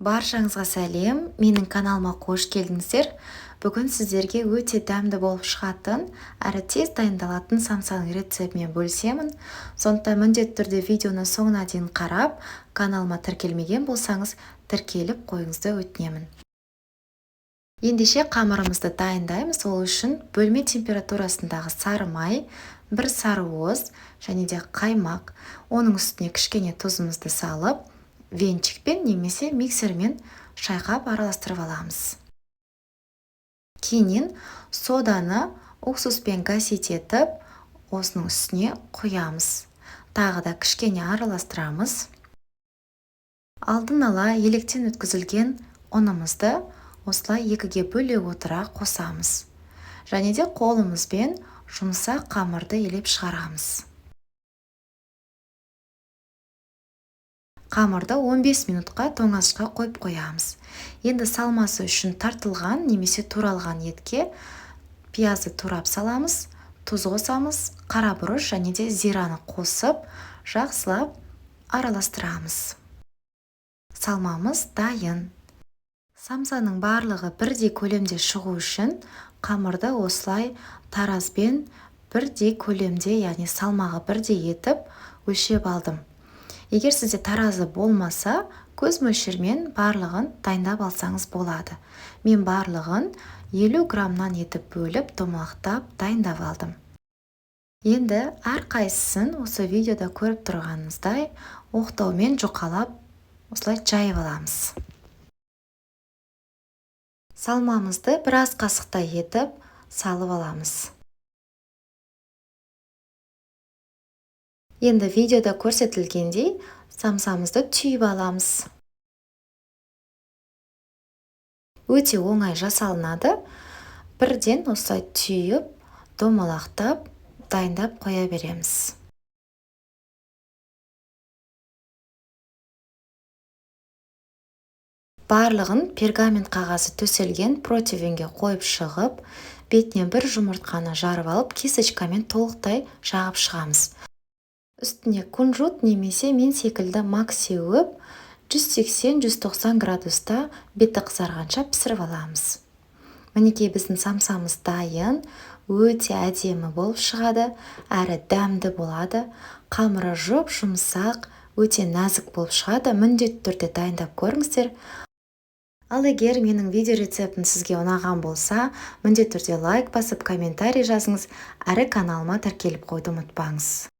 Баршаңызға сәлем, менің каналыма қош келдіңіздер. Бүгін сіздерге өте дәмді болып шығатын, әрі тез дайындалатын самсаның рецептімен бөлісемін. Сондықтан міндетті түрде видеоны соңына дейін қарап, каналыма тіркелмеген болсаңыз, тіркеліп қойыңызды өтінемін. Ендеше қамырымызды дайындаймыз. Ол үшін бөлме температурасындағы сары май, бір сары уыз және де қаймақ, оның үстіне кішкене тұзымызды салып, венчикпен немесе миксермен шайқап араластырып аламыз. Кейіннен соданы уксуспен гасить етіп, осының үстіне құямыз. Тағы да кішкене араластырамыз. Алдын ала електен өткізілген ұнымызды осылай екіге бөле отыра қосамыз. Және де қолымызбен жұмсақ қамырды елеп шығарамыз. Қамырды 15 минутқа тоңазышқа қойып қоямыз. Енді салмасы үшін тартылған немесе туралған етке пиязды турап саламыз, тұз қосамыз, қара бұрыш және де зираны қосып, жақсылап араластырамыз. Салмамыз дайын. Самсаның барлығы бірдей көлемде шығу үшін қамырды осылай таразбен бірдей көлемде, яғни салмағы бірдей етіп өлшеп алдым. Егер сізде таразы болмаса, көз мөлшермен барлығын дайындап алсаңыз болады. Мен барлығын 50 граммнан етіп бөліп, домалақтап дайындап алдым. Енді әрқайсысын осы видеода көріп тұрғаныңыздай оқтаумен жұқалап, осылай жайып аламыз. Салмамызды біраз қасықтай етіп салып аламыз. Енді видеода көрсетілгендей самсамызды түйіп аламыз. Өте оңай жасалынады. Бірден осылай түйіп, домалақтап, дайындап қоя береміз. Барлығын пергамент қағазы төселген противенге қойып шығып, бетінен бір жұмыртқаны жарып алып, кесочкамен толықтай жағып шығамыз. Үстіне кунжут немесе мен секілді мак сеуіп, 180-190 градуста беті қызарғанша пісіріп аламыз. Мінекей біздің самсамыз дайын, өте әдемі болып шығады, әрі дәмді болады. Қамыры жұмсақ, өте нәзік болып шығады. Міндетті түрде дайындап көріңіздер. Ал егер менің видео рецептім сізге ұнаған болса, міндетті түрде лайк басып, комментарий жазыңыз, әрі каналыма тіркеліп қойды ұмытпаңыз.